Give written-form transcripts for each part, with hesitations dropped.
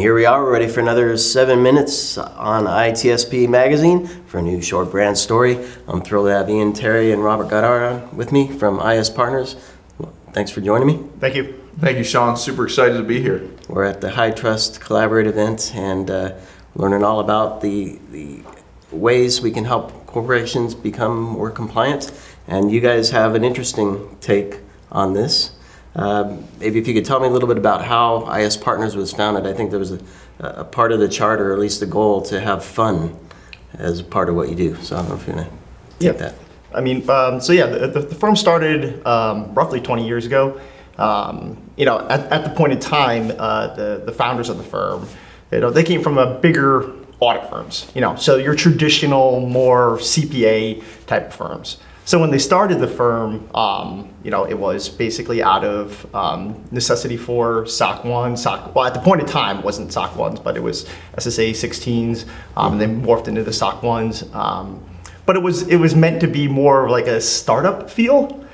here we are, ready for another 7 minutes on ITSPmagazine for a new short brand story. I'm thrilled to have Ian Terry and Robert Godard on with me from IS Partners. Thanks for joining me. Thank you. Thank you, Sean. Super excited to be here. We're at the HITRUST Collaborate event and learning all about the ways we can help corporations become more compliant. And you guys have an interesting take on this. Maybe if you could tell me a little bit about how IS Partners was founded. I think there was a part of the charter, or at least a goal, to have fun as part of what you do. So I don't know if you're going to take that. I mean, the firm started roughly 20 years ago. At the point in time, the founders of the firm, they came from a bigger audit firms. So your traditional, more CPA type of firms. So when they started the firm, it was basically out of necessity for SOC 1, well, at the point in time, it wasn't SOC 1s, but it was SSA 16s, and then morphed into the SOC 1s. But it was meant to be more like a startup feel.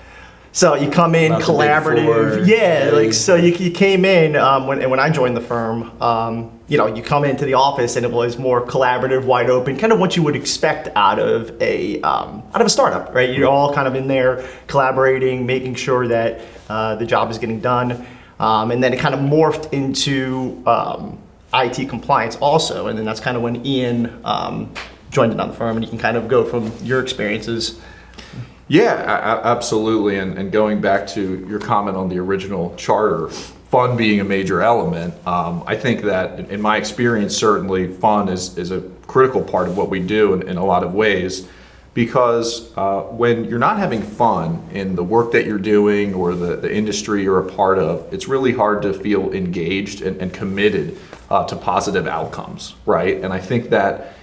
So you come in collaborative, so you came in when I joined the firm. You come into the office and it was more collaborative, wide open, kind of what you would expect out of a startup, right? You're all kind of in there collaborating, making sure that the job is getting done, and then it kind of morphed into IT compliance also, and then that's kind of when Ian joined it on the firm, and you can kind of go from your experiences. Yeah, absolutely. And going back to your comment on the original charter, fun being a major element, I think that in my experience, certainly fun is a critical part of what we do in a lot of ways, because when you're not having fun in the work that you're doing or the industry you're a part of, it's really hard to feel engaged and committed to positive outcomes, right? And I think that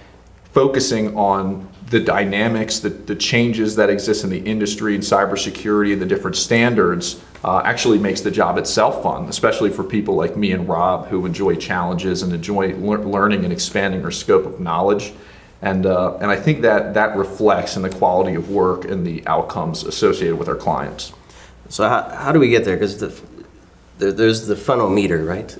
focusing on the dynamics, the changes that exist in the industry and cybersecurity, the different standards, actually makes the job itself fun, especially for people like me and Rob who enjoy challenges and enjoy learning and expanding our scope of knowledge. And I think that reflects in the quality of work and the outcomes associated with our clients. So how do we get there? Because there's the funometer, right?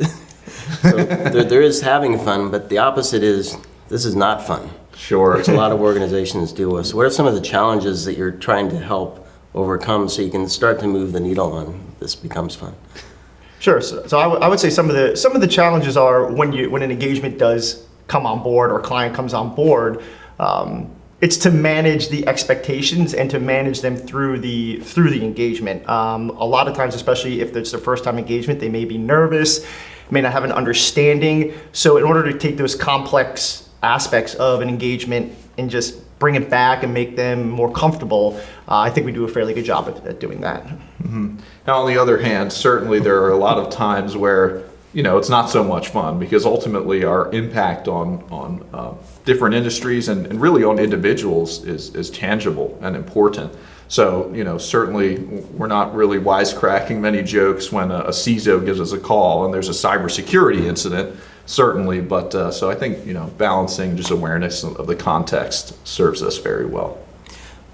So there is having fun, but the opposite is this is not fun. Sure. Which a lot of organizations deal with. So what are some of the challenges that you're trying to help overcome so you can start to move the needle on this becomes fun? Sure. So I would say some of the challenges are when an engagement does come on board or client comes on board, it's to manage the expectations and to manage them through the engagement. A lot of times, especially if it's their first time engagement, they may be nervous, may not have an understanding. So in order to take those complex aspects of an engagement and just bring it back and make them more comfortable, I think we do a fairly good job at doing that. Mm-hmm. Now, on the other hand, certainly there are a lot of times where it's not so much fun, because ultimately our impact on different industries and really on individuals is tangible and important. So, certainly we're not really wisecracking many jokes when a CISO gives us a call and there's a cybersecurity incident, certainly. But so I think, balancing just awareness of the context serves us very well.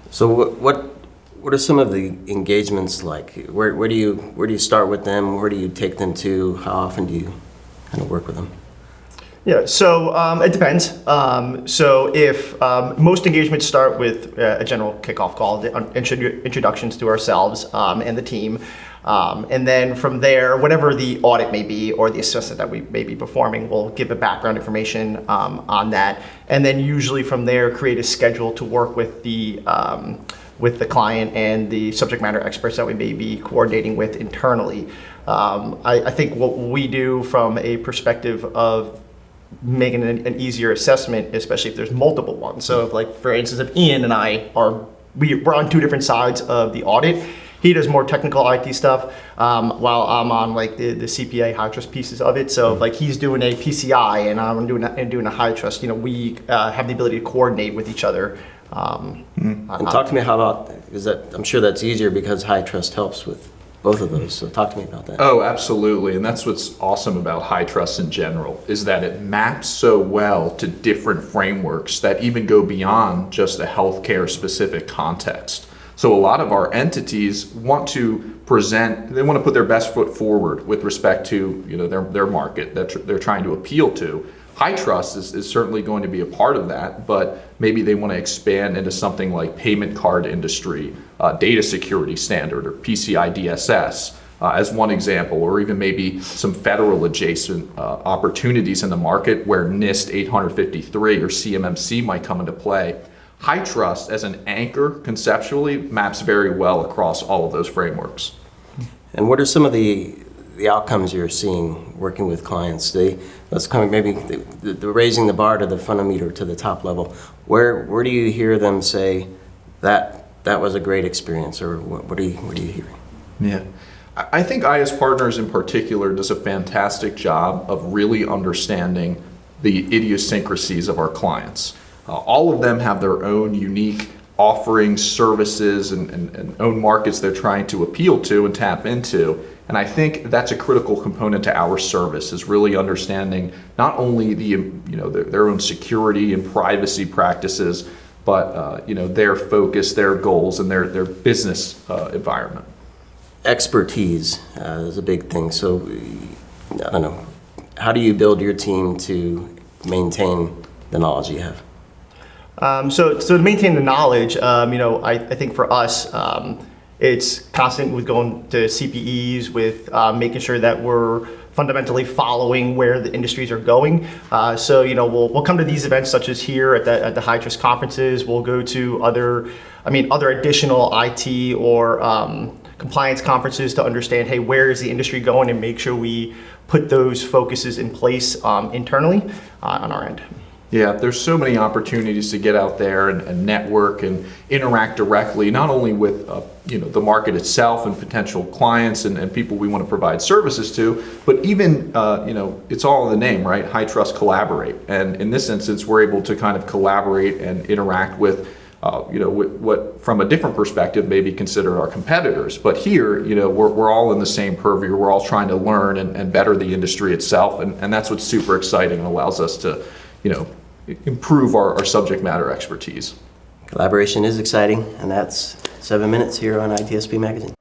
So what are some of the engagements like? Where do you start with them? Where do you take them to? How often do you kind of work with them? Yeah, so it depends. So if most engagements start with a general kickoff call, introductions to ourselves and the team, and then from there, whatever the audit may be or the assessment that we may be performing, we'll give a background information on that, and then usually from there create a schedule to work with the client and the subject matter experts that we may be coordinating with internally. I think what we do from a perspective of making an easier assessment, especially if there's multiple ones. So if, like, for instance, if Ian and I we're on two different sides of the audit. He does more technical IT stuff, while I'm on like the CPA HITRUST pieces of it. So if like he's doing a PCI and I'm doing a HITRUST, we have the ability to coordinate with each other. And talk to me I'm sure that's easier because HITRUST helps with both of those. So talk to me about that. Oh, absolutely. And that's what's awesome about HITRUST in general, is that it maps so well to different frameworks that even go beyond just a healthcare specific context. So a lot of our entities want to present, they want to put their best foot forward with respect to, you know, their market that they're trying to appeal to. HITRUST is certainly going to be a part of that, but maybe they want to expand into something like payment card industry, data security standard, or PCI DSS. As one example, or even maybe some federal adjacent opportunities in the market where NIST 853 or CMMC might come into play. HITRUST as an anchor conceptually maps very well across all of those frameworks. And what are some of the outcomes you're seeing working with clients? Let's come maybe the raising the bar to the fundameter to the top level. Where do you hear them say that was a great experience, or what are you hearing? Yeah. I think IS Partners in particular does a fantastic job of really understanding the idiosyncrasies of our clients. All of them have their own unique offerings, services, and own markets they're trying to appeal to and tap into. And I think that's a critical component to our service, is really understanding not only their own security and privacy practices, but their focus, their goals, and their business environment. Expertise is a big thing. So, I don't know, how do you build your team to maintain the knowledge you have? So to maintain the knowledge, I think for us, it's constant with going to CPEs, with making sure that we're fundamentally following where the industries are going. We'll come to these events such as here at the HITRUST conferences. We'll go to other additional IT or compliance conferences to understand, hey, where is the industry going, and make sure we put those focuses in place internally on our end. Yeah, there's so many opportunities to get out there and network and interact directly, not only with the market itself and potential clients and people we want to provide services to, but even it's all in the name, right? HITRUST Collaborate, and in this instance, we're able to kind of collaborate and interact with what from a different perspective maybe consider our competitors. But here, we're all in the same purview. We're all trying to learn and better the industry itself, and that's what's super exciting and allows us to improve our subject matter expertise. Collaboration is exciting, and that's 7 minutes here on ITSP Magazine.